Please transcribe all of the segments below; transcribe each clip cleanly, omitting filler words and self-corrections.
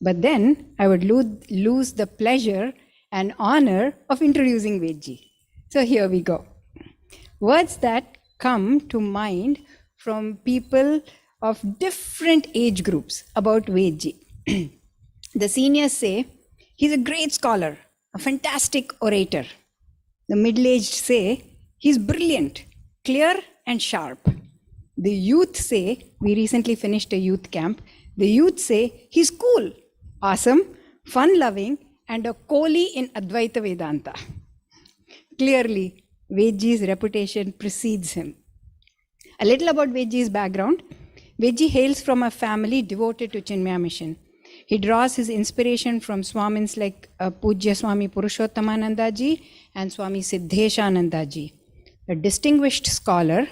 But then I would lose the pleasure and honor of introducing Vedji. So here we go. Words that come to mind from people of different age groups about Vedji. The seniors say, he's a great scholar, a fantastic orator. The middle-aged say, he's brilliant, clear and sharp. The youth say, we recently finished a youth camp, the youth say, he's cool, awesome, fun-loving, and a Kohli in Advaita Vedanta. Clearly, Vedji's reputation precedes him. A little about Vedji's background. Vedji hails from a family devoted to Chinmaya mission. He draws his inspiration from Swamins like Pujya Swami Purushottamananda ji and Swami Siddheshananda ji. A distinguished scholar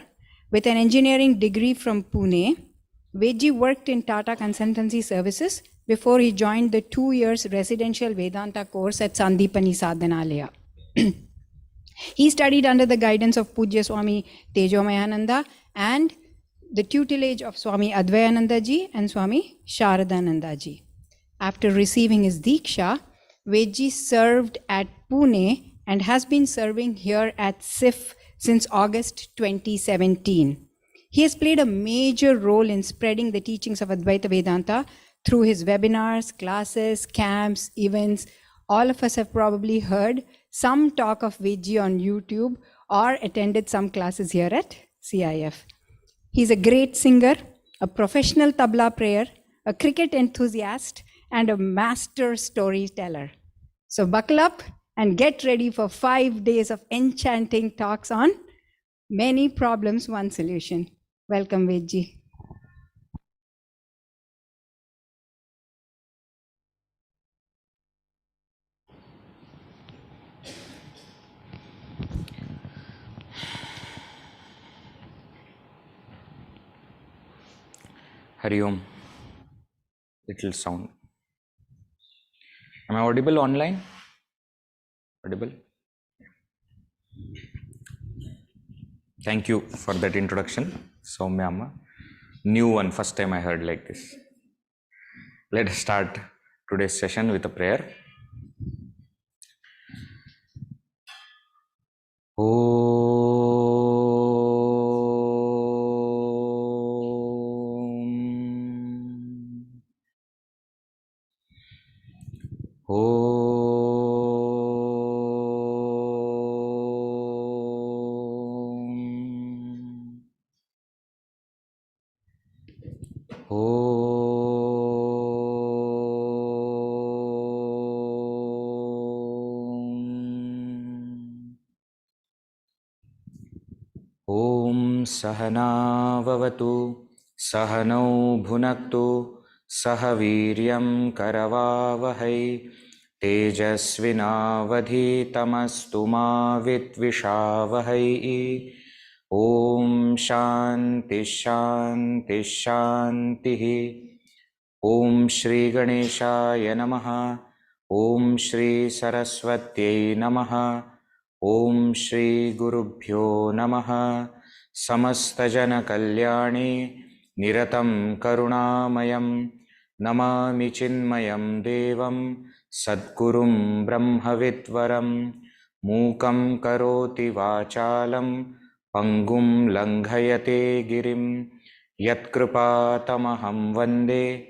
with an engineering degree from Pune, Vedji worked in Tata Consultancy Services before he joined the 2 years residential Vedanta course at Sandipani Sadhanalaya. He studied under the guidance of Pujya Swami Tejomayananda and the tutelage of Swami Advayananda ji and Swami Sharadananda ji. After receiving his Diksha, Vedji served at Pune and has been serving here at CIF since August 2017. He has played a major role in spreading the teachings of Advaita Vedanta through his webinars, classes, camps, events. All of us have probably heard some talk of Vedji on YouTube or attended some classes here at CIF. He's a great singer, a professional tabla player, a cricket enthusiast, and a master storyteller. So buckle up and get ready for 5 days of enchanting talks on many problems, one solution. Welcome, Vedji. Hari Om. Little sound. Am I audible online? Audible? Thank you for that introduction, Soumya Amma. New one, first time I heard like this. Let us start today's session with a prayer. Sahana vavatu, sahanau bhunaktu, sahaviryam karavavahai, tejasvinavadhitamastu ma vitvishavaihai. Om Shanti Shanti Shanti. Om Shri Ganeshaya Namaha. Om Shri Saraswatyai Namaha. Om Shri Gurubhyo Namaha. Samastajana Kalyani Niratam Karunamayam Namami Chinmayam Devam Sadgurum Brahmavitvaram Mukam Karoti Vachalam Pangum Langhayate Girim Yatkrupa Tamaham Vande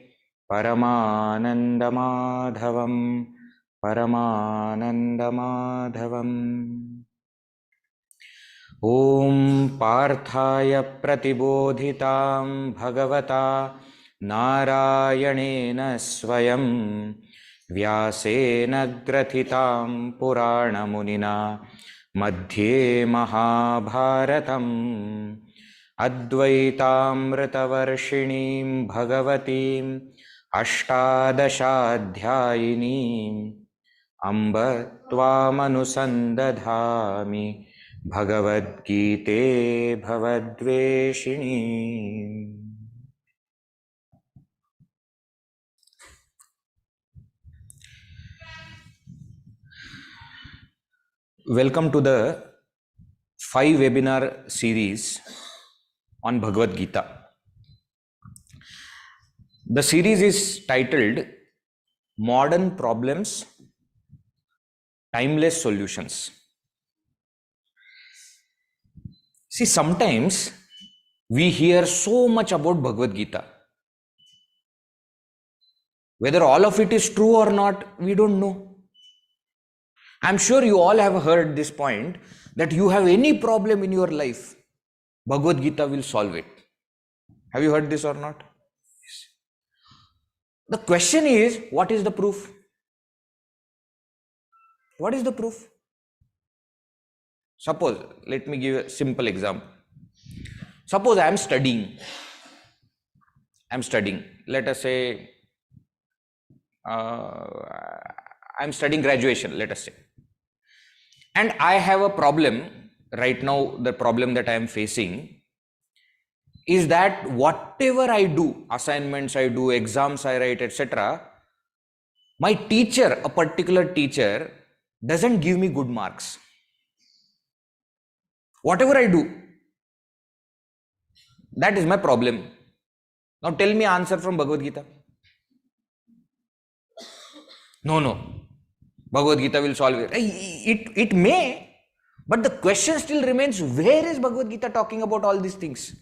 Paramanandamadhavam Paramanandamadhavam. Om Parthaya Pratibodhitam Bhagavata Narayanena Swayam Vyasena Grathitam Purana Munina Madhye Mahabharatam Advaitamritavarshinim Bhagavatim Ashtadashadhyayinim Amba Tvamanusandadhami Bhagavad Gita Bhavadveshini. Welcome to the 5-webinar series on Bhagavad Gita. The series is titled Modern problems, timeless solutions. See, sometimes we hear so much about Bhagavad Gita. Whether all of it is true or not, we don't know. I'm sure you all have heard this point that you have any problem in your life, Bhagavad Gita will solve it. Have you heard this or not? Yes. The question is, what is the proof? What is the proof? Suppose, let me give a simple example. Suppose I am studying. Let us say, I'm studying graduation, let us say. And I have a problem. Right now, the problem that I am facing is that whatever I do, assignments I do, exams I write, etc., my teacher, a particular teacher, doesn't give me good marks. Whatever I do, that is my problem. Now tell me answer from Bhagavad Gita. No. Bhagavad Gita will solve it. It may, but the question still remains, where is Bhagavad Gita talking about all these things?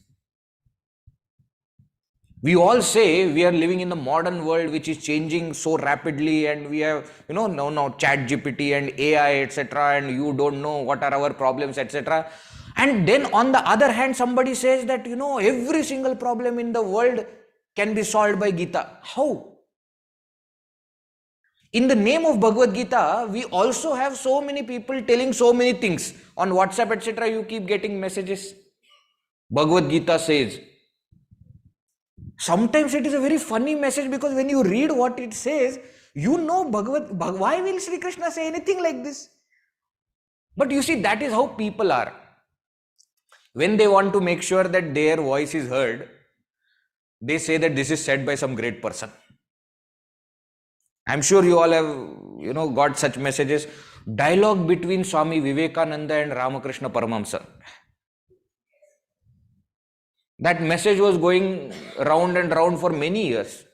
We all say we are living in the modern world which is changing so rapidly, and we have, now chat GPT and AI, etc., and you don't know what are our problems, etc. And then on the other hand, somebody says that, every single problem in the world can be solved by Gita. How? In the name of Bhagavad Gita, we also have so many people telling so many things. On WhatsApp, etc., you keep getting messages. Bhagavad Gita says. Sometimes it is a very funny message, because when you read what it says, why will Sri Krishna say anything like this? But you see, that is how people are. When they want to make sure that their voice is heard, they say that this is said by some great person. I'm sure you all have, got such messages. Dialogue between Swami Vivekananda and Ramakrishna Paramahamsa. That message was going round and round for many years.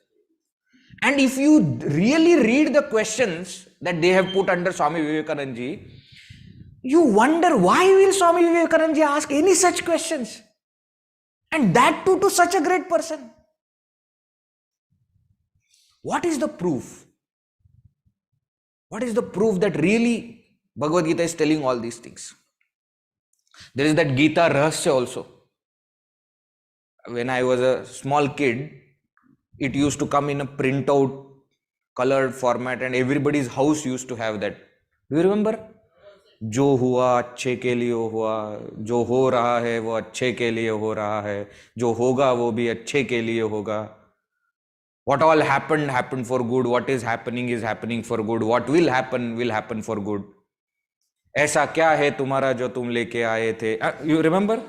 And if you really read the questions that they have put under Swami Vivekananda ji, you wonder, why will Swami Vivekananda ji ask any such questions? And that too to such a great person. What is the proof? What is the proof that really Bhagavad Gita is telling all these things? There is that Gita Rahasya also. When I was a small kid, it used to come in a printout, colored format, and everybody's house used to have that. Do you remember? जो हुआ अच्छे के लिए हुआ, जो हो रहा है वो अच्छे के लिए हो रहा है, जो होगा वो भी अच्छे के लिए होगा. What all happened for good. What is happening for good. What will happen for good. ऐसा क्या है तुम्हारा जो तुम लेके आए थे? You remember?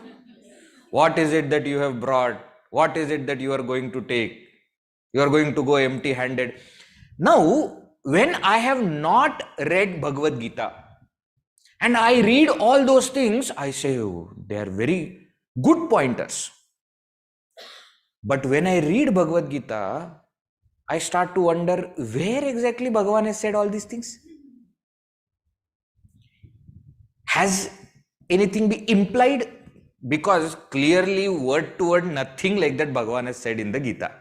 What is it that you have brought? What is it that you are going to take? You are going to go empty-handed. Now, when I have not read Bhagavad Gita and I read all those things, I say, oh, they are very good pointers. But when I read Bhagavad Gita, I start to wonder, where exactly Bhagavan has said all these things? Has anything been implied? Because clearly, word to word, nothing like that Bhagavan has said in the Gita.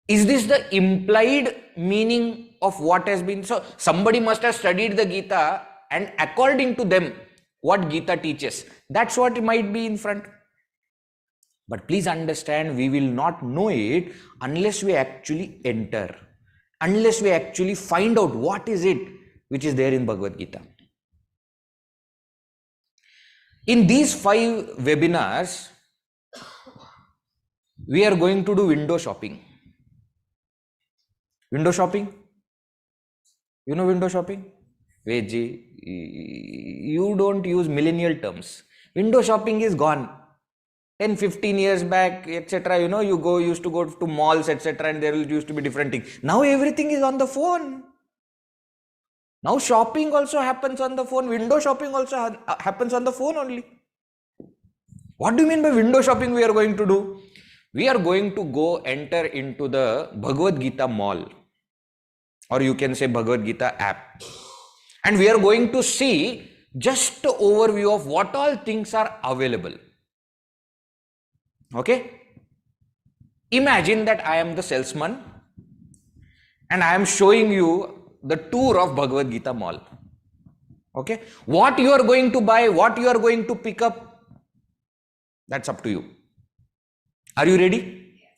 Is this the implied meaning of what has been? So, somebody must have studied the Gita, and according to them, what Gita teaches, that's what might be in front. But please understand, we will not know it unless we actually enter, unless we actually find out what is it which is there in Bhagavad Gita. In these 5 webinars, we are going to do window shopping. Window shopping? You know window shopping? Ved ji, you don't use millennial terms. Window shopping is gone. 10, 15 years back, etc. You used to go to malls, etc. and there used to be different things. Now everything is on the phone. Now shopping also happens on the phone. Window shopping also happens on the phone only. What do you mean by window shopping we are going to do? We are going to go enter into the Bhagavad Gita mall, or you can say Bhagavad Gita app. And we are going to see just an overview of what all things are available. Okay? Imagine that I am the salesman and I am showing you the tour of Bhagavad Gita mall. Okay? What you are going to buy, what you are going to pick up, that's up to you. Are you ready? Yes.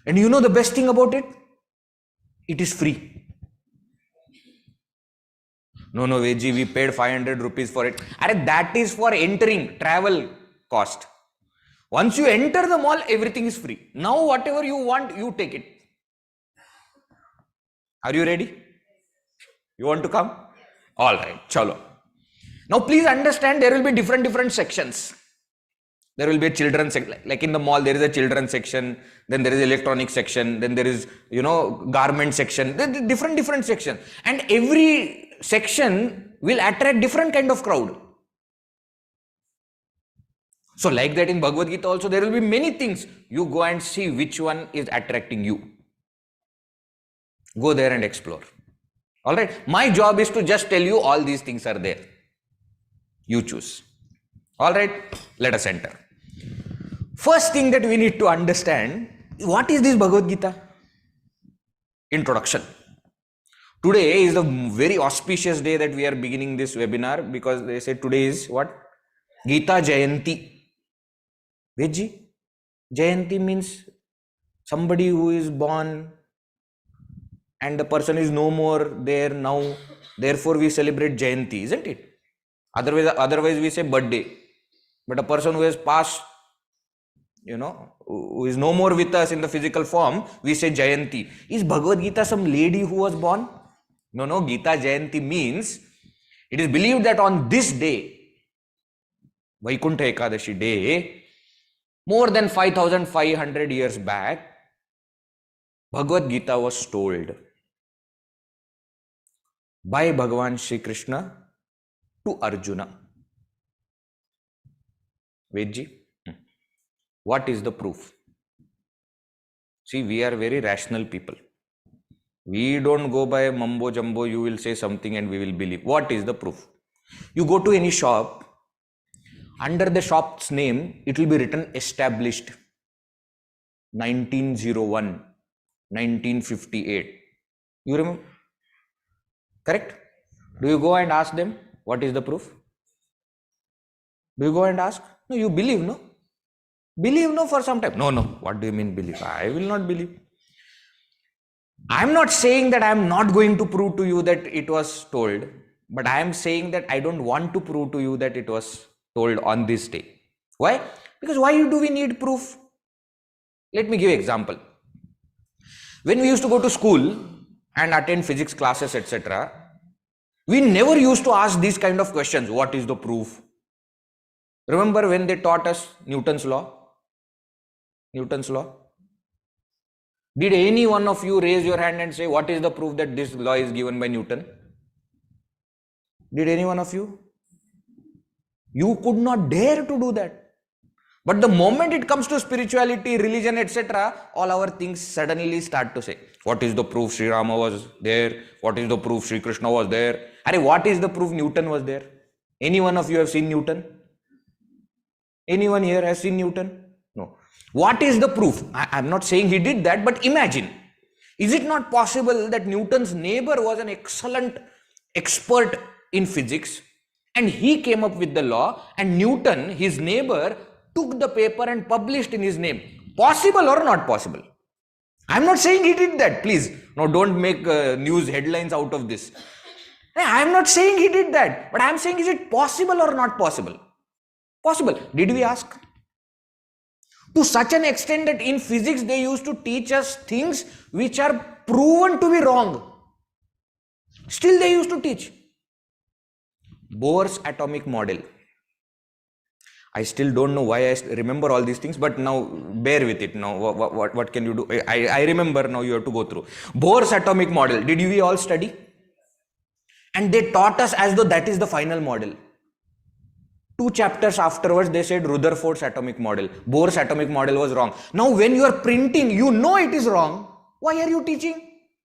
And you know the best thing about it? It is free. No, Vedji, we paid 500 rupees for it. That is for entering, travel cost. Once you enter the mall, everything is free. Now, whatever you want, you take it. Are you ready? You want to come? All right, chalo. Now, please understand, there will be different sections. There will be a children's section, like in the mall, there is a children's section, then there is electronic section, then there is, garment section, different sections. And every section will attract different kind of crowd. So like that in Bhagavad Gita also, there will be many things. You go and see which one is attracting you. Go there and explore. All right. My job is to just tell you all these things are there. You choose. All right. Let us enter. First thing that we need to understand, what is this Bhagavad Gita? Introduction. Today is a very auspicious day that we are beginning this webinar, because they say today is what? Gita Jayanti. Vedji, Jayanti means somebody who is born and the person is no more there now. Therefore, we celebrate Jayanti, isn't it? Otherwise we say birthday. But a person who has passed, who is no more with us in the physical form, we say Jayanti. Is Bhagavad Gita some lady who was born? No, Gita Jayanti means it is believed that on this day, Vaikuntha Ekadashi day, more than 5,500 years back, Bhagavad Gita was told by Bhagavan Shri Krishna to Arjuna. Vedji, what is the proof? See, we are very rational people. We don't go by mumbo jumbo, you will say something and we will believe. What is the proof? You go to any shop, under the shop's name, it will be written established 1901, 1958. You remember? Correct? Do you go and ask them, what is the proof? Do you go and ask? No, you believe, no? Believe, no, for some time. No. What do you mean believe? I will not believe. I am not saying that I am not going to prove to you that it was told, but I am saying that I don't want to prove to you that it was told on this day. Why? Because why do we need proof? Let me give an example. When we used to go to school and attend physics classes, etc., we never used to ask these kind of questions. What is the proof? Remember when they taught us Newton's law? Newton's law? Did any one of you raise your hand and say, what is the proof that this law is given by Newton? Did any one of you? You could not dare to do that. But the moment it comes to spirituality, religion, etc., all our things suddenly start to say, what is the proof Sri Rama was there? What is the proof Sri Krishna was there? What is the proof Newton was there? Any one of you have seen Newton? Anyone here has seen Newton? No. What is the proof? I'm not saying he did that, but imagine. Is it not possible that Newton's neighbor was an excellent expert in physics and he came up with the law, and Newton, his neighbor, took the paper and published in his name? Possible or not possible? I'm not saying he did that, please. No, don't make news headlines out of this. I'm not saying he did that, but I'm saying, is it possible or not possible? Possible. Did we ask? To such an extent that in physics they used to teach us things which are proven to be wrong. Still they used to teach. Bohr's atomic model. I still don't know why I remember all these things, but now bear with it. Now what can you do? I remember, now you have to go through. Bohr's atomic model. Did we all study? And they taught us as though that is the final model. 2 chapters afterwards, they said Rutherford's atomic model, Bohr's atomic model was wrong. Now, when you are printing, you know it is wrong. Why are you teaching?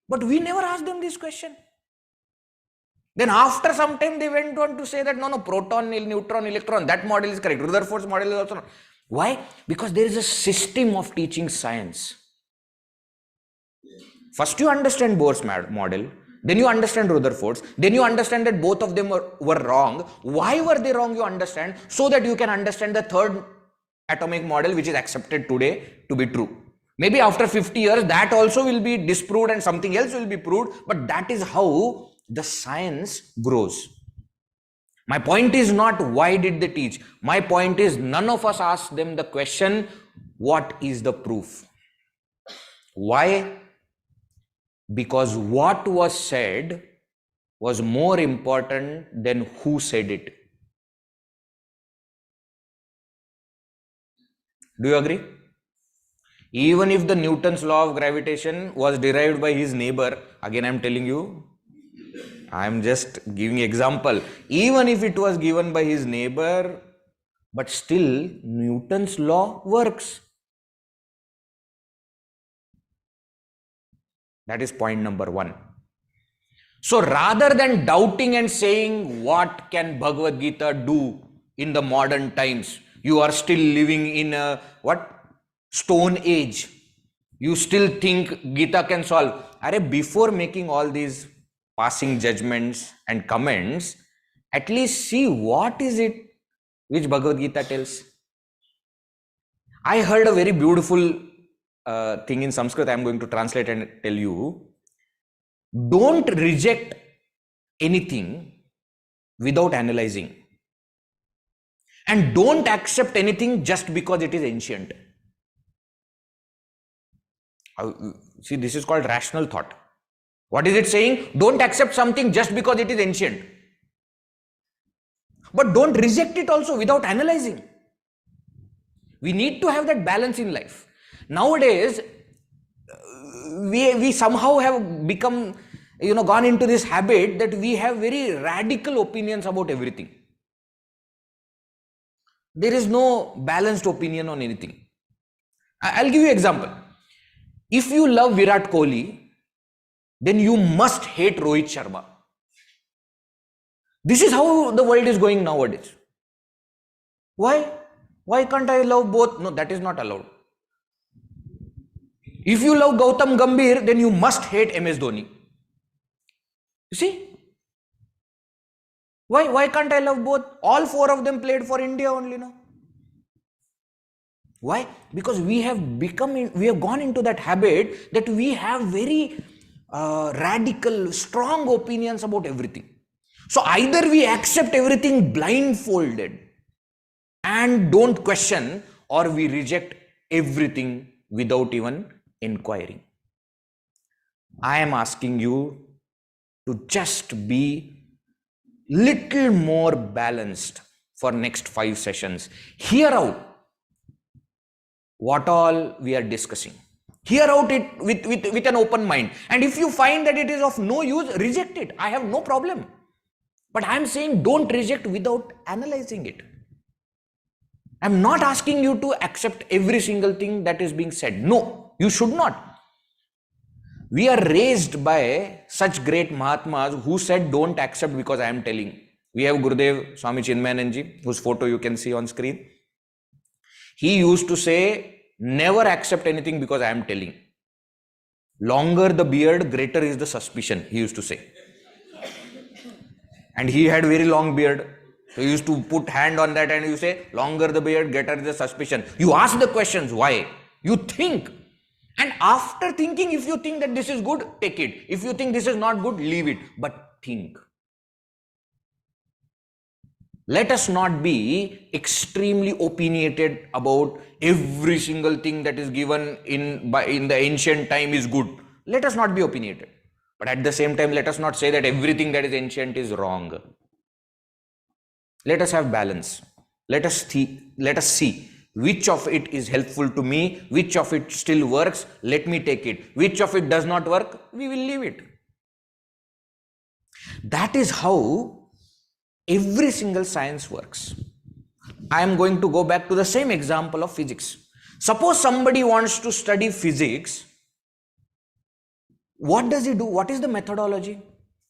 But we never asked them this question. Then after some time, they went on to say that no, proton, neutron, electron, that model is correct. Rutherford's model is also not. Why? Because there is a system of teaching science. First you understand Bohr's model, then you understand Rutherford's, then you understand that both of them were wrong. Why were they wrong, you understand, so that you can understand the third atomic model which is accepted today to be true. Maybe after 50 years that also will be disproved and something else will be proved, but that is how the science grows. My point is not why did they teach. My point is none of us asked them the question, what is the proof? Why? Because what was said was more important than who said it. Do you agree? Even if the Newton's law of gravitation was derived by his neighbor, again I am telling you, I am just giving example. Even if it was given by his neighbor, but still Newton's law works. That is point number 1. So rather than doubting and saying what can Bhagavad Gita do in the modern times, you are still living in a stone age. You still think Gita can solve. Before making all these passing judgments and comments, at least see what is it which Bhagavad Gita tells. I heard a very beautiful thing in Sanskrit. I am going to translate and tell you. Don't reject anything without analyzing. And don't accept anything just because it is ancient. See, this is called rational thought. What is it saying? Don't accept something just because it is ancient. But don't reject it also without analyzing. We need to have that balance in life. Nowadays, we somehow have become, gone into this habit that we have very radical opinions about everything. There is no balanced opinion on anything. I'll give you an example. If you love Virat Kohli, then you must hate Rohit Sharma. This is how the world is going nowadays. Why? Why can't I love both? No, that is not allowed. If you love Gautam Gambhir, then you must hate MS Dhoni. You see? Why can't I love both? All 4 of them played for India only now. Why? Because we have gone into that habit that we have very radical, strong opinions about everything. So either we accept everything blindfolded and don't question, or we reject everything without even inquiring. I am asking you to just be little more balanced for next 5 sessions. Hear out what all we are discussing. Hear out it with an open mind. And if you find that it is of no use, reject it. I have no problem. But I am saying don't reject without analyzing it. I am not asking you to accept every single thing that is being said. No, you should not. We are raised by such great Mahatmas who said don't accept because I am telling. We have Gurudev Swami Chinmayananji, whose photo you can see on screen. He used to say, never accept anything because I am telling. Longer the beard, greater is the suspicion, he used to say. And he had very long beard. So he used to put hand on that and you say, longer the beard, greater is the suspicion. You ask the questions, why? You think. And after thinking, if you think that this is good, take it. If you think this is not good, leave it. But think. Let us not be extremely opinionated about every single thing that is given in the ancient time is good. Let us not be opinionated. But at the same time, let us not say that everything that is ancient is wrong. Let us have balance. Let us see which of it is helpful to me, which of it still works, let me take it. Which of it does not work, we will leave it. That is how every single science works. I am going to go back to the same example of physics. Suppose somebody wants to study physics. What does he do? What is the methodology?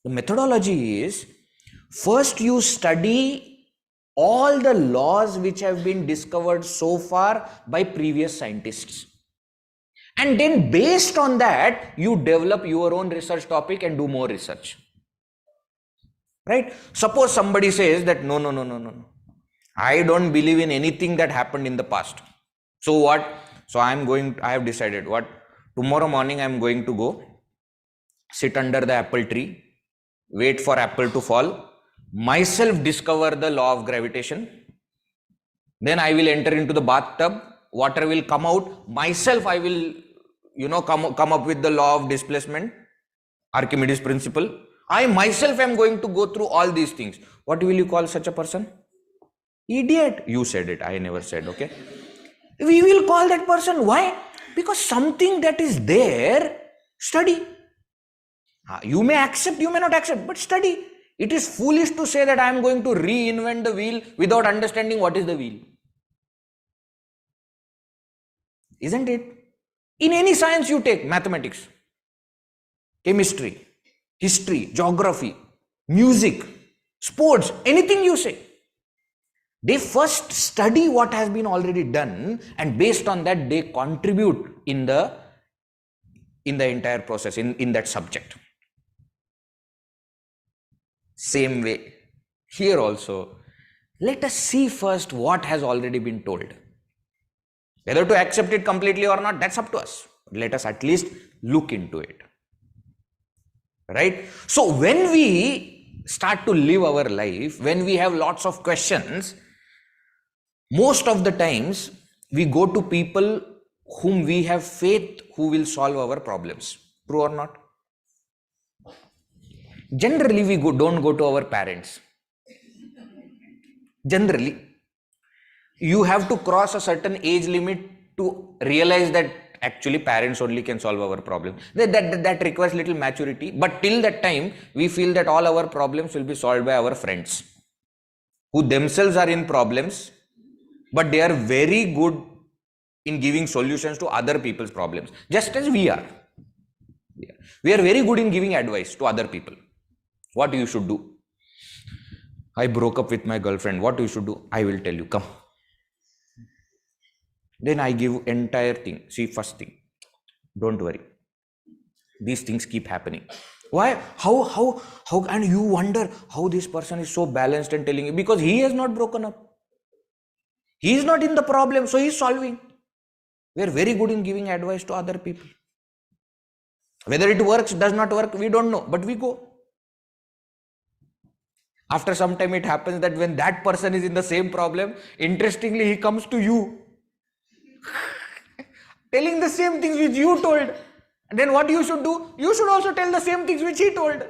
The methodology is, first you study all the laws which have been discovered so far by previous scientists. And then based on that, you develop your own research topic and do more research. Right? Suppose somebody says that no. I don't believe in anything that happened in the past. So what? So I have decided what? Tomorrow morning I am going to go sit under the apple tree, wait for apple to fall, myself discover the law of gravitation. Then I will enter into the bathtub, water will come out, myself I will come up with the law of displacement, Archimedes principle. I myself am going to go through all these things. What will you call such a person? Idiot. You said it, I never said. Okay, we will call that person. Why? Because something that is there, study. You may accept, you may not accept, but study. It is foolish to say that I am going to reinvent the wheel without understanding what is the wheel. Isn't it? In any science you take, mathematics, chemistry, history, geography, music, sports, anything you say, they first study what has been already done, and based on that they contribute in the entire process, in that subject. Same way here also, let us see first what has already been told. Whether to accept it completely or not, that's up to us. Let us at least look into it. Right? So when we start to live our life, when we have lots of questions, most of the times we go to people whom we have faith who will solve our problems. True or not? Generally, we don't go to our parents. Generally, you have to cross a certain age limit to realize that actually parents only can solve our problem. That requires little maturity. But till that time, we feel that all our problems will be solved by our friends, who themselves are in problems, but they are very good in giving solutions to other people's problems, just as we are. We are very good in giving advice to other people. What you should do? I broke up with my girlfriend. What you should do? I will tell you. Come. Then I give entire thing. See, first thing, don't worry. These things keep happening. Why? How? And you wonder how this person is so balanced and telling you, because he has not broken up. He is not in the problem, so he is solving. We are very good in giving advice to other people. Whether it works, does not work, we don't know, but we go. After some time, it happens that when that person is in the same problem, interestingly, he comes to you, telling the same things which you told. And then what you should do? You should also tell the same things which he told.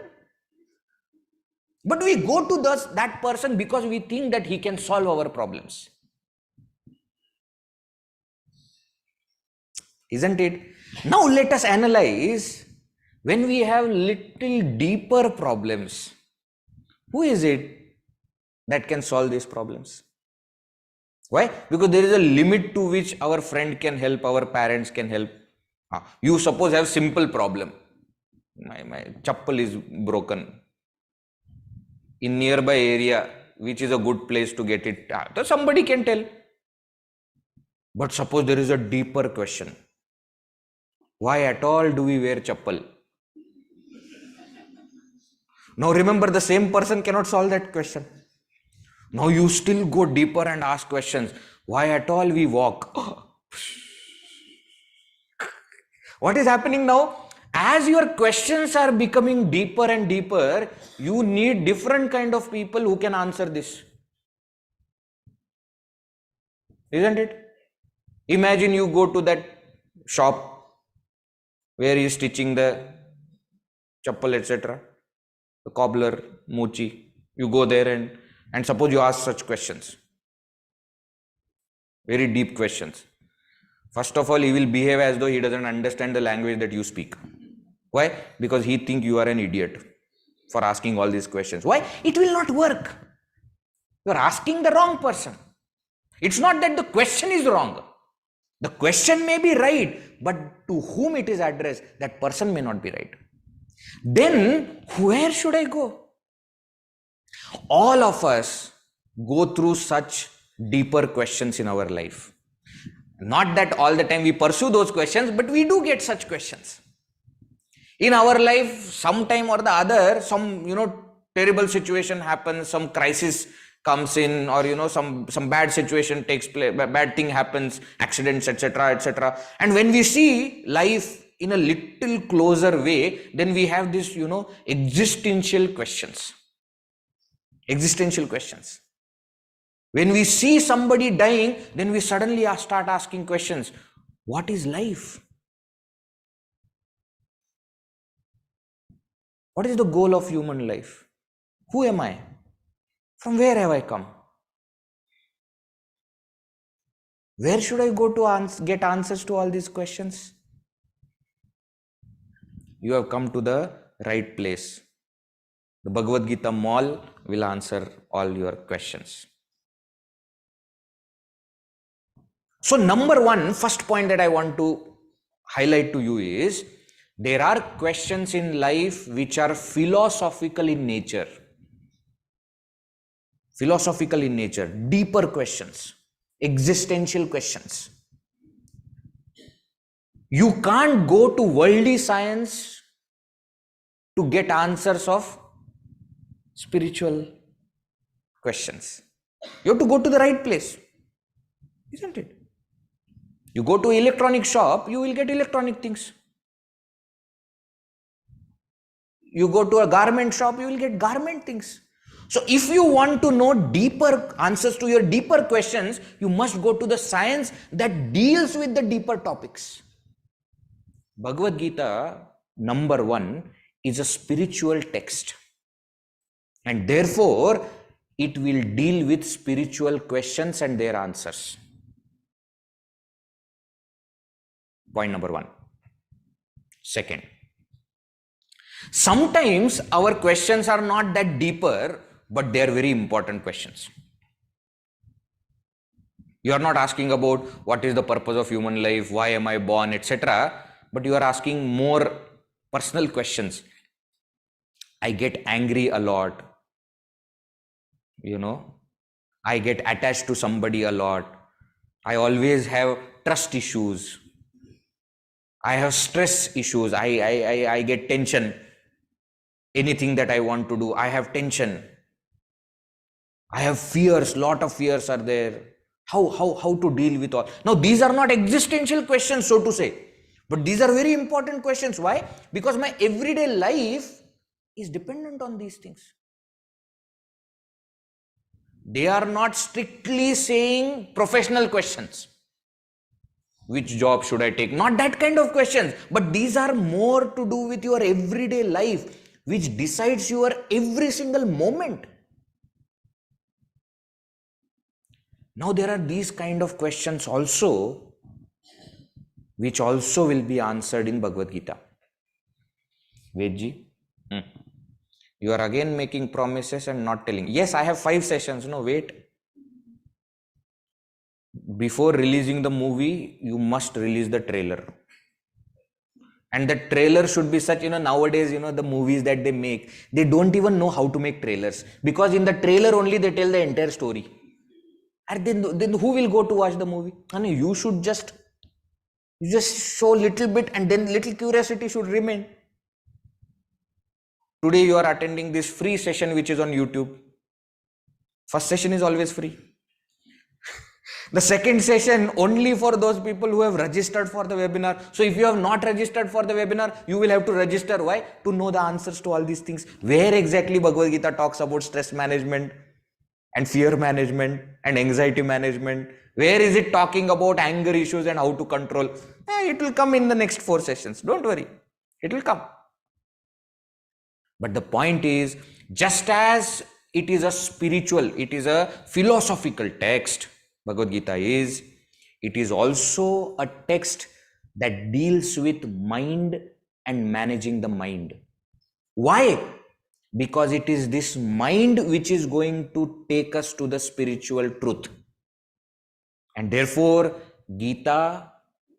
But we go to that person because we think that he can solve our problems. Isn't it? Now let us analyze, when we have little deeper problems, who is it that can solve these problems? Why? Because there is a limit to which our friend can help, our parents can help. You suppose have simple problem. My chappal is broken. In nearby area, which is a good place to get it, so somebody can tell. But suppose there is a deeper question. Why at all do we wear chappal? Now remember, the same person cannot solve that question. Now you still go deeper and ask questions. Why at all we walk? What is happening now? As your questions are becoming deeper and deeper, you need different kind of people who can answer this. Isn't it? Imagine you go to that shop where he is stitching the chappal, etc. The cobbler, mochi. You go there and suppose you ask such questions. Very deep questions. First of all, he will behave as though he doesn't understand the language that you speak. Why? Because he thinks you are an idiot for asking all these questions. Why? It will not work. You are asking the wrong person. It's not that the question is wrong. The question may be right, but to whom it is addressed, that person may not be right. Then where should I go? All of us go through such deeper questions in our life. Not that all the time we pursue those questions, but we do get such questions. In our life, sometime or the other, some, terrible situation happens, some crisis comes in, or, some bad situation takes place, bad thing happens, accidents, etc., etc. And when we see life in a little closer way, then we have this, existential questions. Existential questions. When we see somebody dying, then we suddenly start asking questions. What is life? What is the goal of human life? Who am I? From where have I come? Where should I go to get answers to all these questions? You have come to the right place. The Bhagavad Gita Mall will answer all your questions. So number one, first point that I want to highlight to you is, there are questions in life which are philosophical in nature. Philosophical in nature, deeper questions, existential questions. You can't go to worldly science to get answers of spiritual questions. You have to go to the right place, isn't it? You go to electronic shop, you will get electronic things. You go to a garment shop, you will get garment things. So if you want to know deeper answers to your deeper questions, you must go to the science that deals with the deeper topics. Bhagavad Gita, number one, is a spiritual text. And therefore, it will deal with spiritual questions and their answers. Point number one. Second, sometimes our questions are not that deeper, but they are very important questions. You are not asking about what is the purpose of human life, why am I born, etc. But you are asking more personal questions. I get angry a lot. I get attached to somebody a lot. I always have trust issues. I have stress issues. I get tension. Anything that I want to do, I have tension. I have fears, lot of fears are there. How to deal with all? Now, these are not existential questions, so to say, but these are very important questions. Why? Because my everyday life is dependent on these things. They are not strictly saying professional questions. Which job should I take? Not that kind of questions, but these are more to do with your everyday life, which decides your every single moment. Now there are these kind of questions also, which also will be answered in Bhagavad Gita. Vedji, you are again making promises and not telling. Yes, I have 5 sessions. No, wait. Before releasing the movie, you must release the trailer. And the trailer should be such, nowadays, the movies that they make, they don't even know how to make trailers. Because in the trailer only they tell the entire story. And then who will go to watch the movie? And you should just show little bit, and then little curiosity should remain. Today you are attending this free session which is on YouTube. First session is always free. The second session only for those people who have registered for the webinar. So if you have not registered for the webinar, you will have to register. Why? To know the answers to all these things. Where exactly Bhagavad Gita talks about stress management and fear management and anxiety management. Where is it talking about anger issues and how to control? It will come in the next 4 sessions. Don't worry. It will come. But the point is, just as it is a spiritual, it is a philosophical text, Bhagavad Gita is, it is also a text that deals with mind and managing the mind. Why? Because it is this mind which is going to take us to the spiritual truth. And therefore, Gita,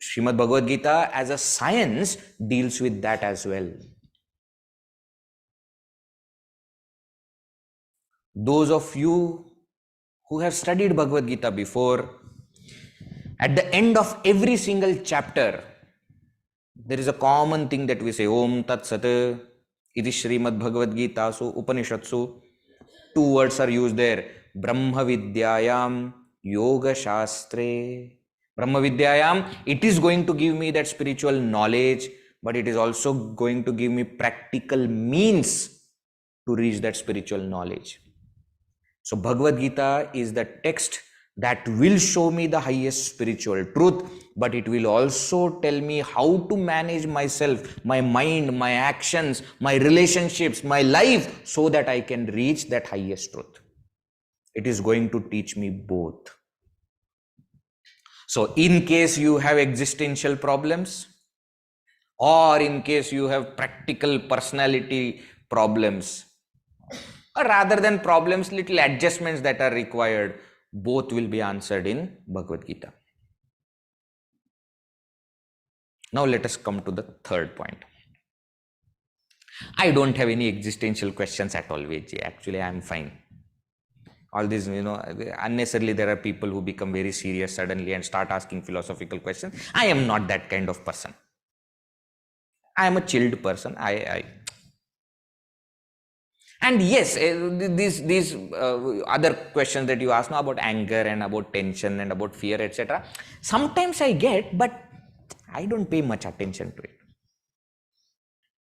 Srimad Bhagavad Gita as a science deals with that as well. Those of you who have studied Bhagavad Gita before, at the end of every single chapter, there is a common thing that we say, Om Tat Sat, Iti Srimad Bhagavad Gita, so Upanishatsu. Two words are used there, Brahma Vidyayam, Yoga Shastre. Brahma Vidyayam, it is going to give me that spiritual knowledge, but it is also going to give me practical means to reach that spiritual knowledge. So Bhagavad Gita is the text that will show me the highest spiritual truth, but it will also tell me how to manage myself, my mind, my actions, my relationships, my life, so that I can reach that highest truth. It is going to teach me both. So in case you have existential problems, or in case you have practical personality problems, or rather than problems, little adjustments that are required, both will be answered in Bhagavad Gita. Now let us come to the third point. I don't have any existential questions at all, Vedji. Actually, I am fine. All these, unnecessarily there are people who become very serious suddenly and start asking philosophical questions. I am not that kind of person. I am a chilled person. And yes, these other questions that you ask now about anger and about tension and about fear, etc. Sometimes I get, but I don't pay much attention to it.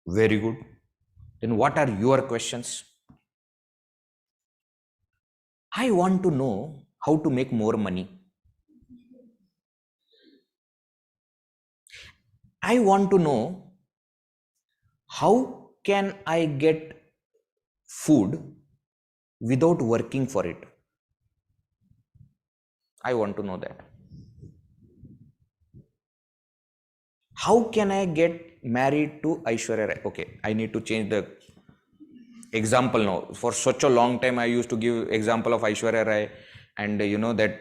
Very good. Then what are your questions? I want to know how to make more money. I want to know how can I get food without working for it. I want to know that. How can I get married to Aishwarya Rai? Okay, I need to change the example now. For such a long time I used to give example of Aishwarya Rai, and that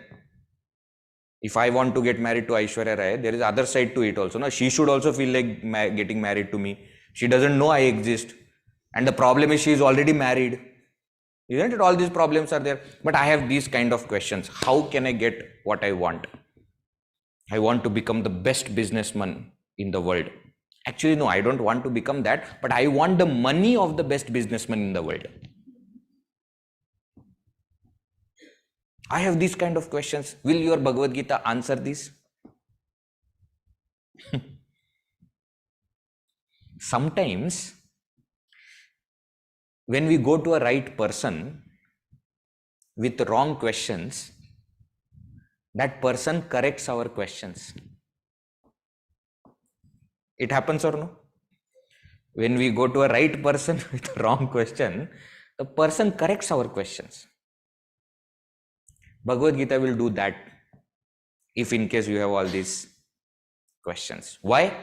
if I want to get married to Aishwarya Rai, there is other side to it also. No, she should also feel like getting married to me. She doesn't know I exist, and the problem is she is already married. Isn't it? All these problems are there. But I have these kind of questions. How can I get what I want? I want to become the best businessman in the world. Actually, no, I don't want to become that, but I want the money of the best businessman in the world. I have these kind of questions. Will your Bhagavad Gita answer this? Sometimes, when we go to a right person with wrong questions, that person corrects our questions. It happens or no? When we go to a right person with a wrong question, the person corrects our questions. Bhagavad Gita will do that if in case you have all these questions. Why?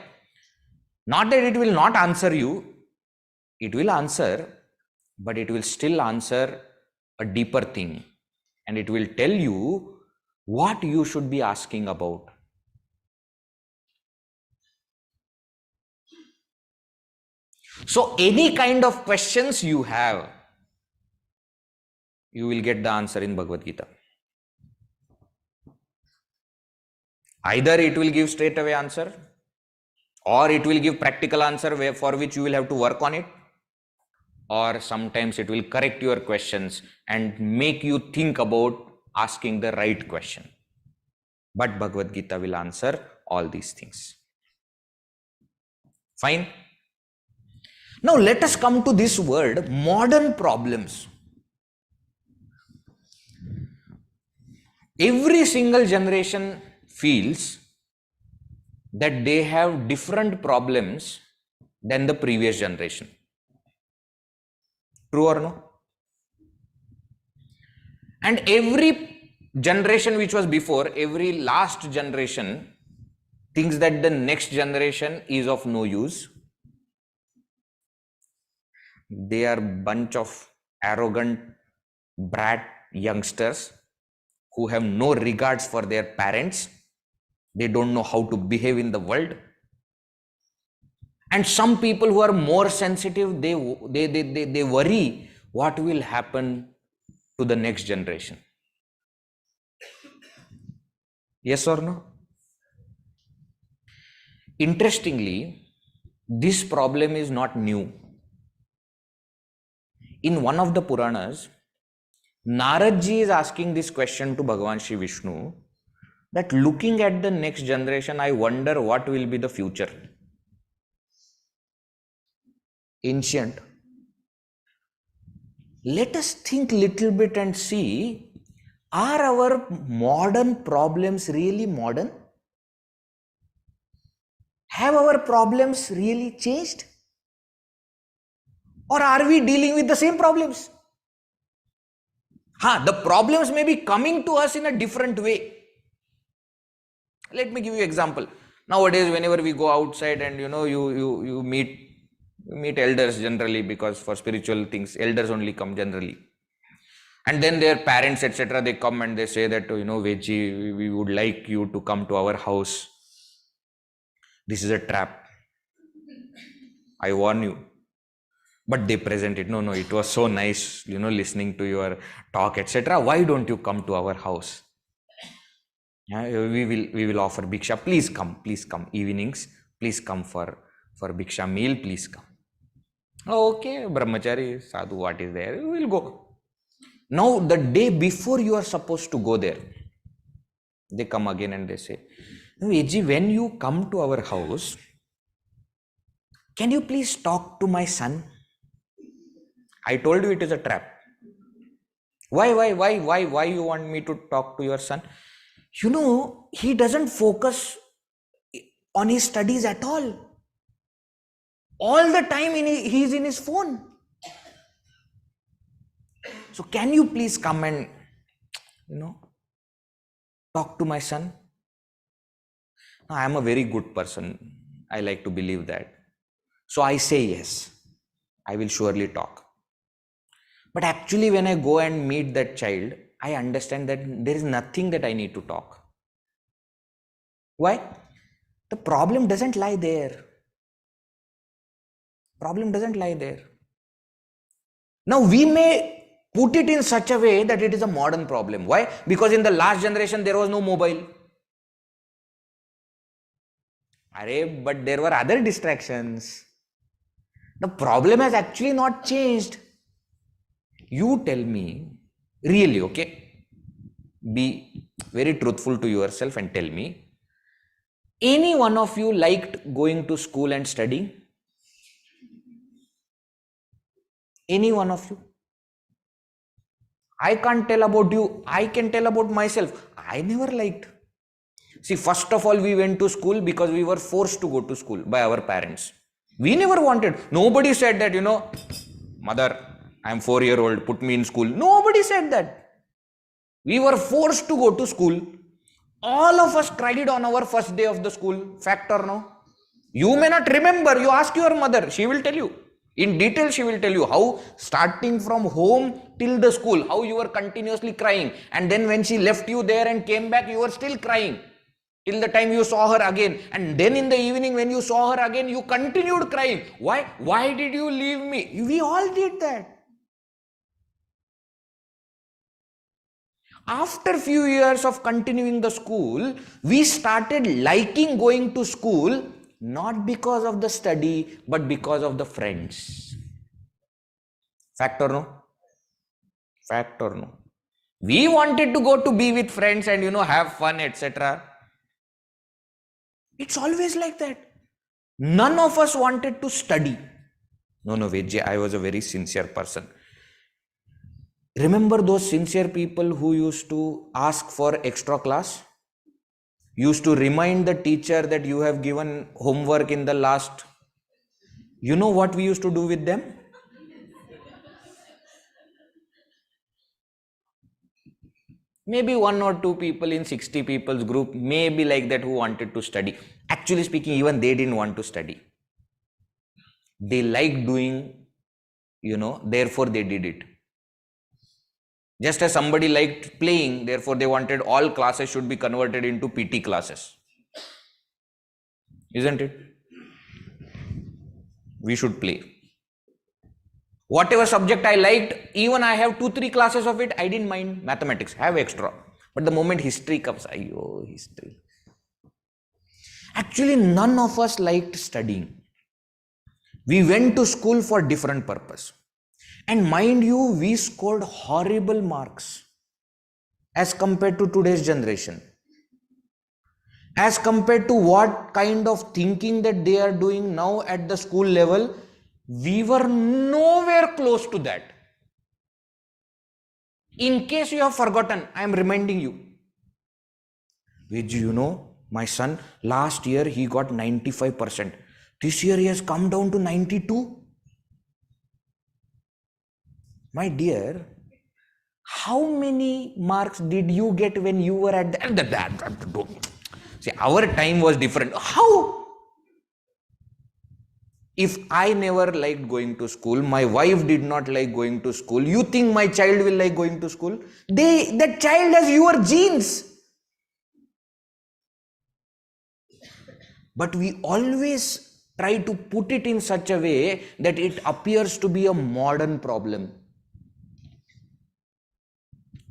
Not that it will not answer you, it will answer, but it will still answer a deeper thing, and it will tell you what you should be asking about. So any kind of questions you have, you will get the answer in Bhagavad Gita. Either it will give straight away answer, or it will give practical answer for which you will have to work on it, or sometimes it will correct your questions and make you think about asking the right question. But Bhagavad Gita will answer all these things. Fine. Now let us come to this word, modern problems. Every single generation feels that they have different problems than the previous generation. True or no? And every generation which was before, every last generation thinks that the next generation is of no use. They are bunch of arrogant brat youngsters who have no regards for their parents. They don't know how to behave in the world. And some people who are more sensitive, they worry what will happen to the next generation. Yes or no? Interestingly, this problem is not new. In one of the Puranas, Narad ji is asking this question to Bhagavan Shri Vishnu, that looking at the next generation, I wonder what will be the future. Ancient. Let us think little bit and see, are our modern problems really modern? Have our problems really changed? Or are we dealing with the same problems? The problems may be coming to us in a different way. Let me give you an example. Nowadays, whenever we go outside and you meet elders generally, because for spiritual things, elders only come generally. And then their parents, etc., they come and they say that, Veji, we would like you to come to our house. This is a trap. I warn you. But they present it. No, it was so nice, listening to your talk, etc. Why don't you come to our house? We will offer Bhiksha. Please come. Evenings, please come for Bhiksha meal, please come. Okay, Brahmachari, Sadhu, what is there? We will go. Now, the day before you are supposed to go there, they come again and they say, Veji, when you come to our house, can you please talk to my son? I told you it is a trap. Why you want me to talk to your son? He doesn't focus on his studies at all. All the time he is in his phone. So can you please come and, talk to my son? I am a very good person. I like to believe that. So I say yes. I will surely talk. But actually, when I go and meet that child, I understand that there is nothing that I need to talk. Why? The problem doesn't lie there. Now, we may put it in such a way that it is a modern problem. Why? Because in the last generation, there was no mobile. But there were other distractions. The problem has actually not changed. You tell me, really, okay? Be very truthful to yourself and tell me, any one of you liked going to school and studying? Any one of you? I can't tell about you. I can tell about myself. I never liked. See, first of all, we went to school because we were forced to go to school by our parents. We never wanted. Nobody said that, mother, I am 4-year-old, put me in school. Nobody said that. We were forced to go to school. All of us cried on our first day of the school. Fact or no? You may not remember. You ask your mother. She will tell you. In detail, she will tell you how, starting from home till the school, how you were continuously crying. And then when she left you there and came back, you were still crying. Till the time you saw her again. And then in the evening when you saw her again, you continued crying. Why? Why did you leave me? We all did that. After few years of continuing the school, we started liking going to school, not because of the study, but because of the friends. Fact or no? Fact or no? We wanted to go to be with friends and, have fun, etc. It's always like that. None of us wanted to study. No, Vijay, I was a very sincere person. Remember those sincere people who used to ask for extra class? Used to remind the teacher that you have given homework in the last. You know what we used to do with them? Maybe 1 or 2 people in 60 people's group, maybe like that, who wanted to study. Actually speaking, even they didn't want to study. They liked doing, therefore they did it. Just as somebody liked playing, therefore they wanted all classes should be converted into PT classes. Isn't it? We should play. Whatever subject I liked, even I have 2-3 classes of it, I didn't mind. Mathematics, have extra. But the moment history comes, ayyo, history. Actually, none of us liked studying. We went to school for different purpose. And mind you, we scored horrible marks as compared to today's generation. As compared to what kind of thinking that they are doing now at the school level, we were nowhere close to that. In case you have forgotten, I am reminding you. You know, my son, last year he got 95%. This year he has come down to 92. My dear, how many marks did you get when you were at the... See, our time was different. How? If I never liked going to school, my wife did not like going to school, you think my child will like going to school? That child has your genes. But we always try to put it in such a way that it appears to be a modern problem.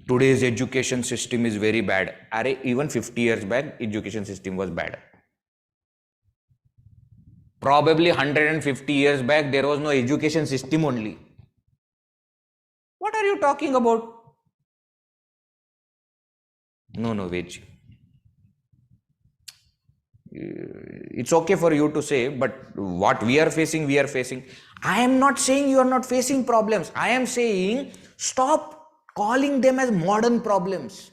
Today's education system is very bad. Even 50 years back, education system was bad. Probably 150 years back, there was no education system only. What are you talking about? No, Ved. It's okay for you to say, but what we are facing, we are facing. I am not saying you are not facing problems. I am saying stop calling them as modern problems.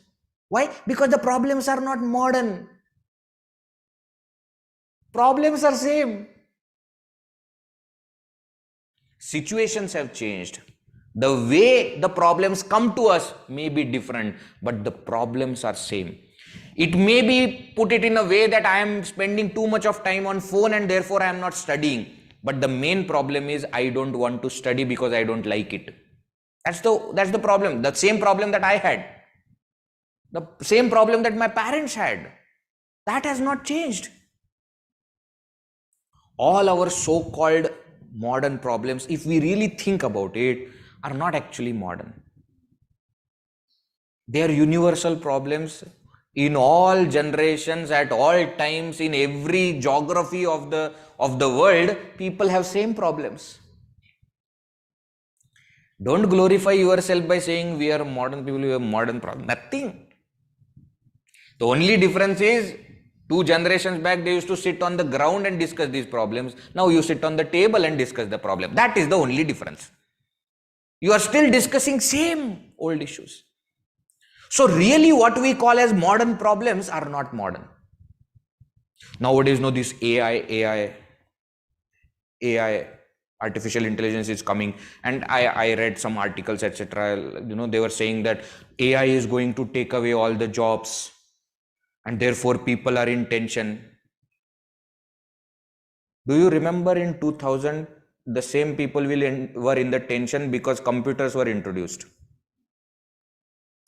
Why? Because the problems are not modern. Problems are same. Situations have changed. The way the problems come to us may be different, but the problems are same. It may be put it in a way that I am spending too much of time on phone and therefore I am not studying. But the main problem is I don't want to study because I don't like it. That's the problem. The same problem that I had. The same problem that my parents had. That has not changed. All our so-called modern problems, if we really think about it, are not actually modern. They are universal problems in all generations, at all times, in every geography of the world. People have same problems. Don't glorify yourself by saying we are modern people, we have modern problems. Nothing. The only difference is 2 generations back they used to sit on the ground and discuss these problems. Now you sit on the table and discuss the problem. That is the only difference. You are still discussing same old issues. So really what we call as modern problems are not modern. Nowadays, this AI, artificial intelligence is coming, and I read some articles, etc. They were saying that AI is going to take away all the jobs, and therefore people are in tension. Do you remember in 2000, the same people were in the tension because computers were introduced?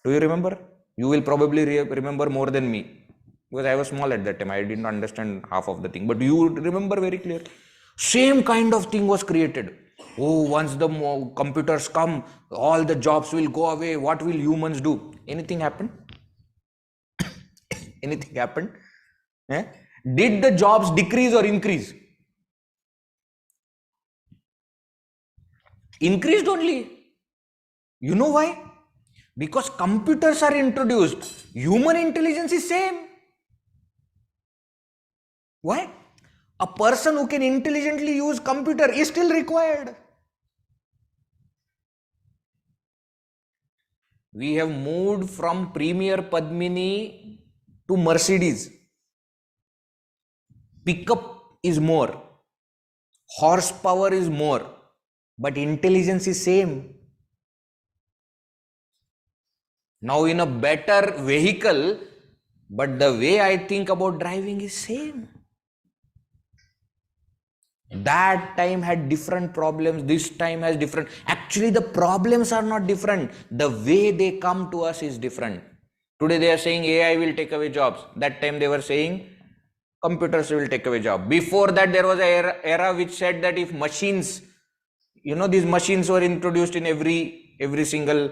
Do you remember? You will probably remember more than me, because I was small at that time. I didn't understand half of the thing, but you remember very clearly. Same kind of thing was created. Oh, once the computers come, all the jobs will go away. What will humans do? Anything happen? Anything happened? Did the jobs decrease or increase? Increased only. You know why? Because computers are introduced. Human intelligence is same. Why? A person who can intelligently use computer is still required. We have moved from Premier Padmini to Mercedes. Pickup is more. Horsepower is more. But intelligence is same. Now in a better vehicle, but the way I think about driving is same. That time had different problems, this time has different. Actually, the problems are not different. The way they come to us is different. Today they are saying AI will take away jobs. That time they were saying computers will take away job. Before that, there was an era which said that if machines, these machines were introduced in every single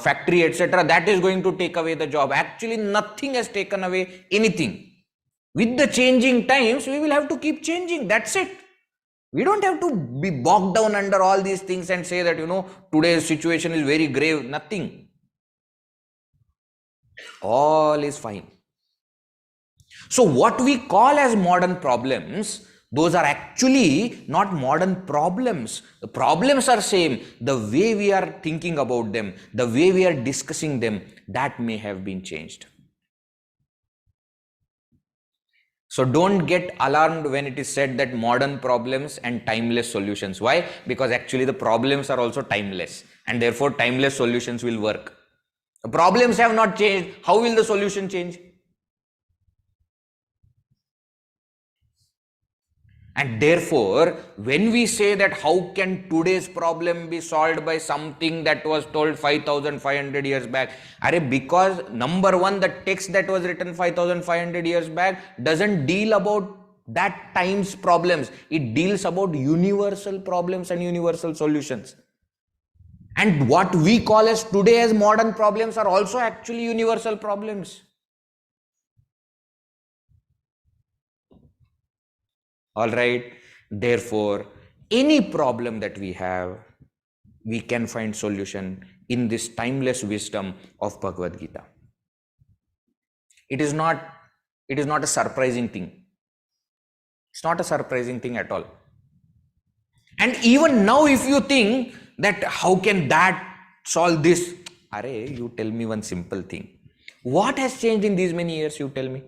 factory, etc., that is going to take away the job. Actually, nothing has taken away anything. With the changing times, we will have to keep changing. That's it. We don't have to be bogged down under all these things and say that, today's situation is very grave. Nothing. All is fine. So what we call as modern problems, those are actually not modern problems. The problems are same. The way we are thinking about them, the way we are discussing them, that may have been changed. So don't get alarmed when it is said that modern problems and timeless solutions. Why? Because actually the problems are also timeless, and therefore timeless solutions will work. The problems have not changed. How will the solution change? And therefore, when we say that how can today's problem be solved by something that was told 5,500 years back? Because number one, the text that was written 5,500 years back doesn't deal about that time's problems. It deals about universal problems and universal solutions. And what we call as today as modern problems are also actually universal problems. All right. Therefore, any problem that we have, we can find solution in this timeless wisdom of Bhagavad Gita. It is not a surprising thing. It's not a surprising thing at all. And even now, if you think that how can that solve this? You tell me one simple thing. What has changed in these many years? You tell me.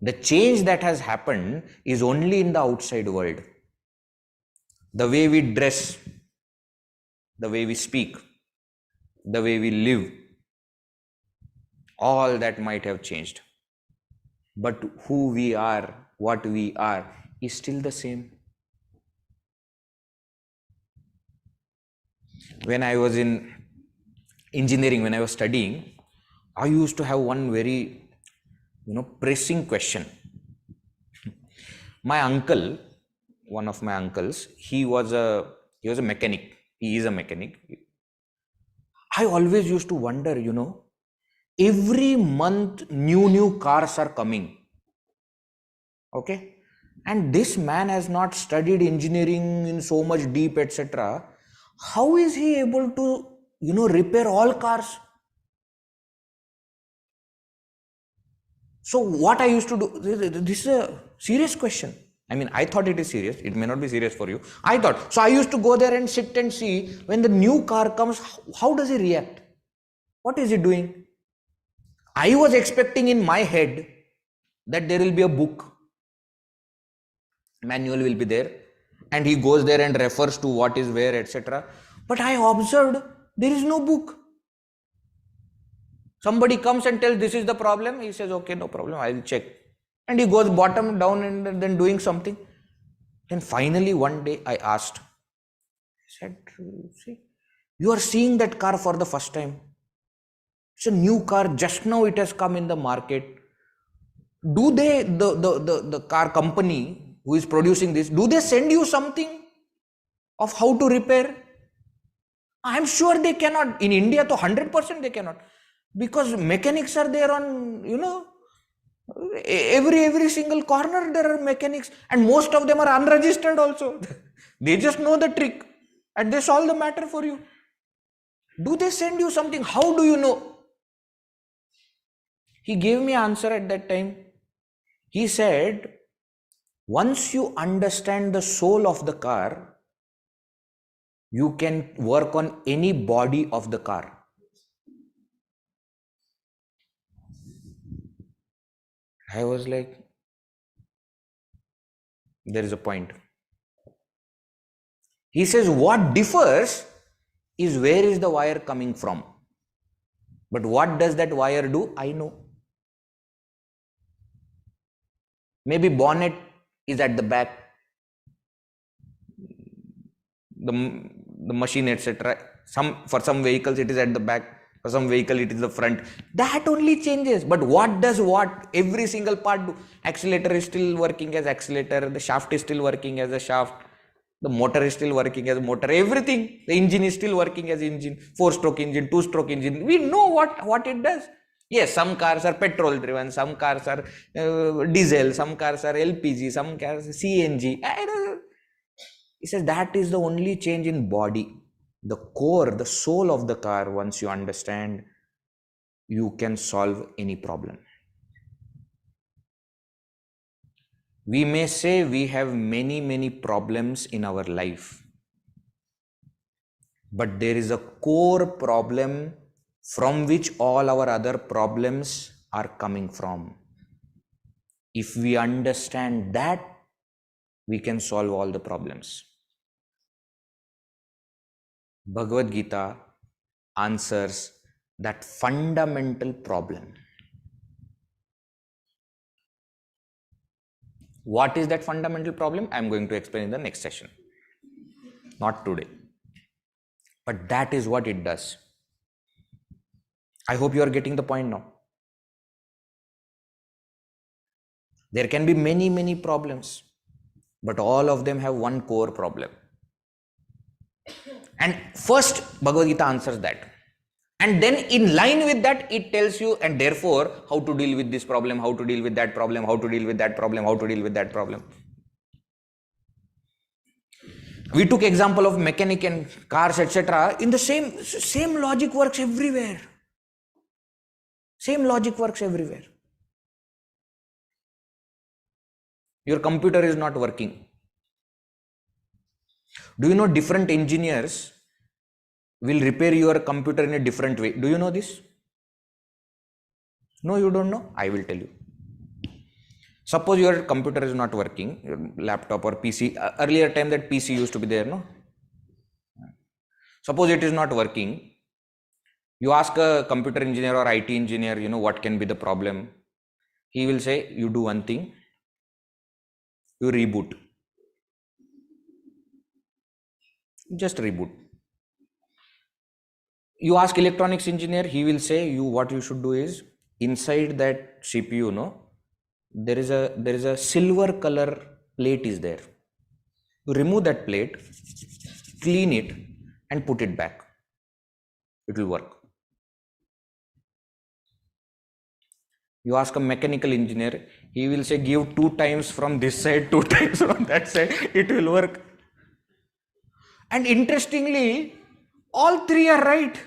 The change that has happened is only in the outside world. The way we dress, the way we speak, the way we live, all that might have changed. But who we are, what we are, is still the same. When I was in engineering, when I was studying, I used to have one very pressing question. My uncle, one of my uncles, he was a mechanic. He is a mechanic. I always used to wonder, every month new cars are coming. Okay. And this man has not studied engineering in so much deep, etc. How is he able to, repair all cars? So what I used to do, this is a serious question. I thought it is serious. It may not be serious for you. I thought. So I used to go there and sit and see when the new car comes, how does he react? What is he doing? I was expecting in my head that there will be a book. Manual will be there. And he goes there and refers to what is where, etc. But I observed there is no book. Somebody comes and tells this is the problem. He says, okay, no problem, I will check. And he goes bottom down and then doing something. Then finally one day I asked, I said, see, you are seeing that car for the first time. It's a new car, just now it has come in the market. Do they, the car company who is producing this, do they send you something of how to repair? I'm sure they cannot. In India, to 100% they cannot. Because mechanics are there on, every single corner there are mechanics, and most of them are unregistered also. They just know the trick and they solve the matter for you. Do they send you something? How do you know? He gave me an answer at that time. He said, once you understand the soul of the car, you can work on any body of the car. I was like, there is a point. He says, what differs is where is the wire coming from. But what does that wire do? I know. Maybe bonnet is at the back. the machine, etc. For some vehicles it is at the back, for some vehicle it is the front. That only changes. But what does every single part do? Accelerator is still working as accelerator, the shaft is still working as a shaft, the motor is still working as a motor, everything. The engine is still working as engine, 4-stroke engine, 2-stroke engine. We know what it does. Yes, some cars are petrol driven, some cars are diesel, some cars are LPG, some cars are CNG. He says that is the only change in body. The core, the soul of the car, once you understand, you can solve any problem. We may say we have many problems in our life, but there is a core problem from which all our other problems are coming from. If we understand that, we can solve all the problems. Bhagavad Gita answers that fundamental problem. What is that fundamental problem? I am going to explain in the next session. Not today. But that is what it does. I hope you are getting the point now. There can be many problems, but all of them have one core problem. And first, Bhagavad Gita answers that. And then in line with that, it tells you, and therefore, how to deal with this problem, how to deal with that problem, how to deal with that problem, how to deal with that problem. We took example of mechanic and cars, etc. In the same logic works everywhere. Same logic works everywhere. Your computer is not working. Do you know different engineers will repair your computer in a different way? Do you know this? No, you don't know? I will tell you. Suppose your computer is not working, your laptop or PC. Earlier time that PC used to be there, no? Suppose it is not working. You ask a computer engineer or IT engineer, what can be the problem? He will say, you do one thing. You reboot. Just reboot. You ask electronics engineer, he will say, what you should do is, inside that CPU, there is a silver color plate is there. You remove that plate, clean it and put it back. It will work. You ask a mechanical engineer, he will say, give 2 times from this side, 2 times from that side, it will work. And interestingly, all 3 are right.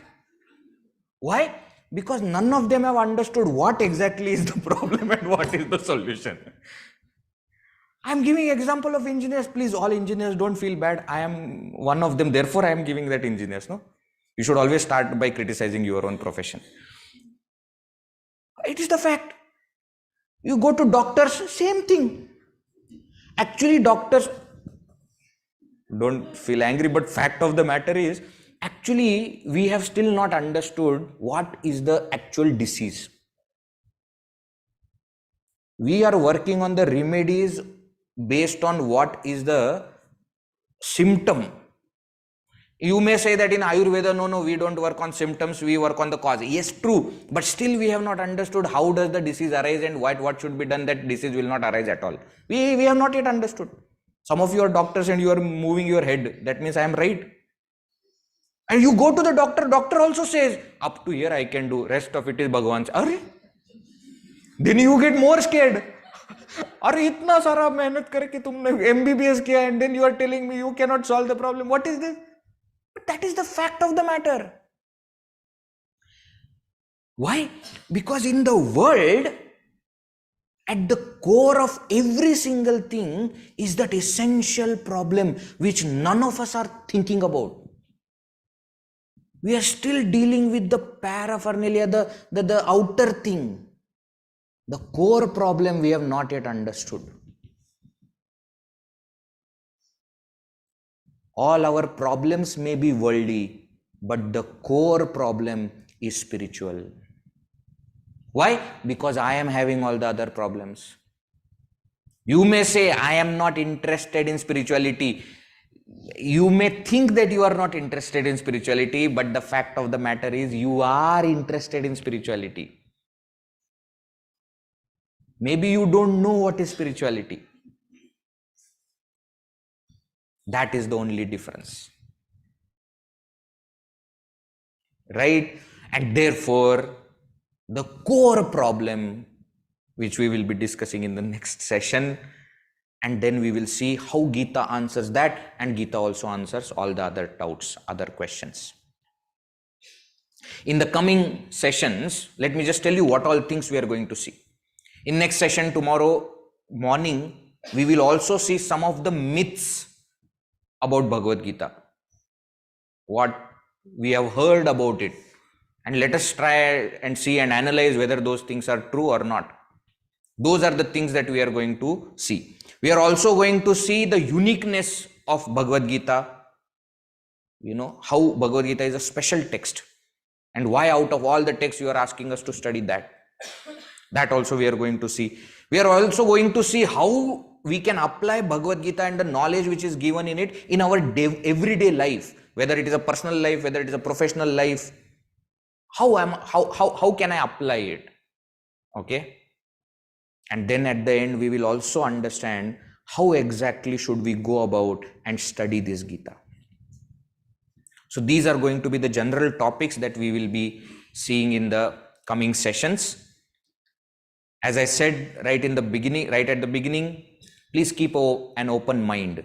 Why? Because none of them have understood what exactly is the problem and what is the solution. I am giving example of engineers. Please, all engineers, don't feel bad. I am one of them. Therefore, I am giving that engineers. No, you should always start by criticizing your own profession. It is the fact. You go to doctors, same thing. Actually, doctors, don't feel angry, but fact of the matter is, actually, we have still not understood what is the actual disease. We are working on the remedies based on what is the symptom. You may say that in Ayurveda, no, we don't work on symptoms, we work on the cause. Yes, true, but still we have not understood how does the disease arise and what should be done that disease will not arise at all. We have not yet understood. Some of you are doctors and you are moving your head. That means I am right. And you go to the doctor also says, up to here I can do, rest of it is Bhagwan's. Then you get more scared. Itna sara mehnat karke tumne MBBS kiya and then you are telling me you cannot solve the problem. What is this? But that is the fact of the matter. Why? Because in the world, at the core of every single thing is that essential problem which none of us are thinking about. We are still dealing with the paraphernalia, the outer thing. The core problem we have not yet understood. All our problems may be worldly, but the core problem is spiritual. Why? Because I am having all the other problems. You may say, I am not interested in spirituality. You may think that you are not interested in spirituality, but the fact of the matter is you are interested in spirituality. Maybe you don't know what is spirituality. That is the only difference. Right? And therefore, the core problem, which we will be discussing in the next session, and then we will see how Gita answers that, and Gita also answers all the other doubts, other questions. In the coming sessions, let me just tell you what all things we are going to see. In next session tomorrow morning, we will also see some of the myths about Bhagavad Gita. What we have heard about it, and let us try and see and analyze whether those things are true or not. Those are the things that we are going to see. We are also going to see the uniqueness of Bhagavad Gita, how Bhagavad Gita is a special text, and why out of all the texts you are asking us to study that. That also we are going to see. We are also going to see how we can apply Bhagavad Gita and the knowledge which is given in it in our everyday life, whether it is a personal life, whether it is a professional life. How can I apply it? Okay. And then at the end, we will also understand how exactly should we go about and study this Gita. So these are going to be the general topics that we will be seeing in the coming sessions. As I said right at the beginning, please keep an open mind.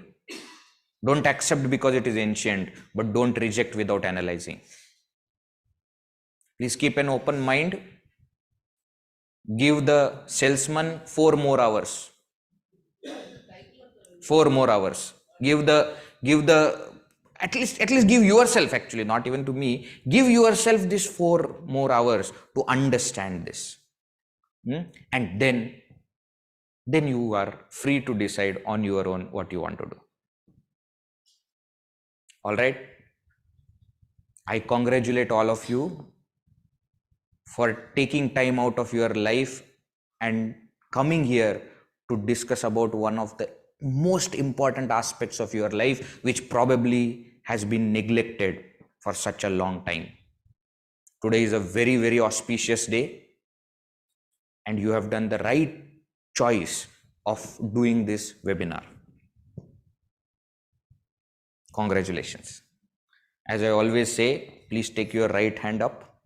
Don't accept because it is ancient, but don't reject without analyzing. Please keep an open mind. Give the salesman 4 more hours. 4 more hours. Give the at least give yourself, actually, not even to me, give yourself this 4 more hours to understand this. And then you are free to decide on your own what you want to do. All right. I congratulate all of you for taking time out of your life and coming here to discuss about one of the most important aspects of your life, which probably has been neglected for such a long time. Today is a very, very auspicious day, and you have done the right choice of doing this webinar. Congratulations. As I always say, please take your right hand up.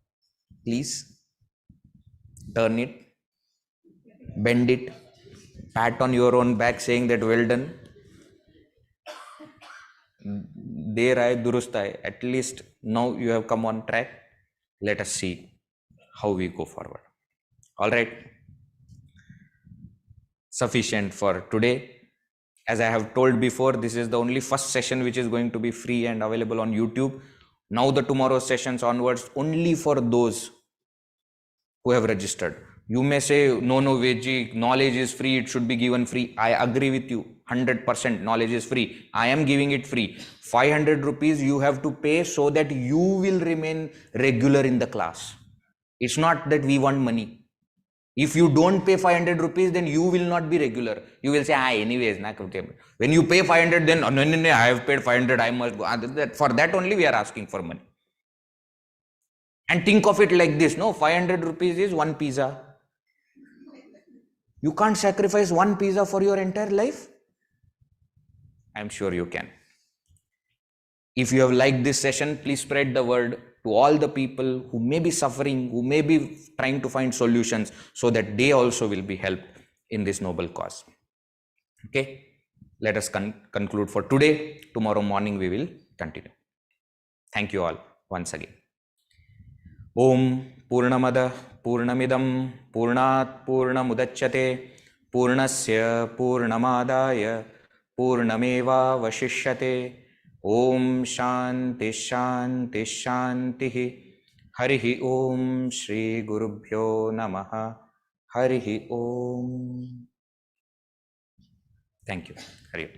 Please turn it, bend it, pat on your own back saying that well done. Der hai, durust hai. At least now you have come on track. Let us see how we go forward. All right. Sufficient for today. As I have told before, this is the only first session which is going to be free and available on YouTube. Now the tomorrow's sessions onwards, only for those who have registered. You may say, no, Vedji, knowledge is free, it should be given free. I agree with you, 100%. Knowledge is free. I am giving it free. 500 rupees you have to pay so that you will remain regular in the class. It's not that we want money. If you don't pay 500 rupees, then you will not be regular. You will say, anyways. When you pay 500, then, no, I have paid 500, I must go. For that only we are asking for money. And think of it like this, 500 rupees is 1 pizza. You can't sacrifice 1 pizza for your entire life? I'm sure you can. If you have liked this session, please spread the word to all the people who may be suffering, who may be trying to find solutions, so that they also will be helped in this noble cause. Okay, let us conclude for today. Tomorrow morning we will continue. Thank you all once again. Om Purnamada Purnamidam Purnat Purnamudachyate Purnasya Purnamadaya Purnameva Vashishyate. Om Shanti Shanti Shanti. Harihi Om Shri Gurubhyo Namaha. Harihi Om. Thank you. Hari Om.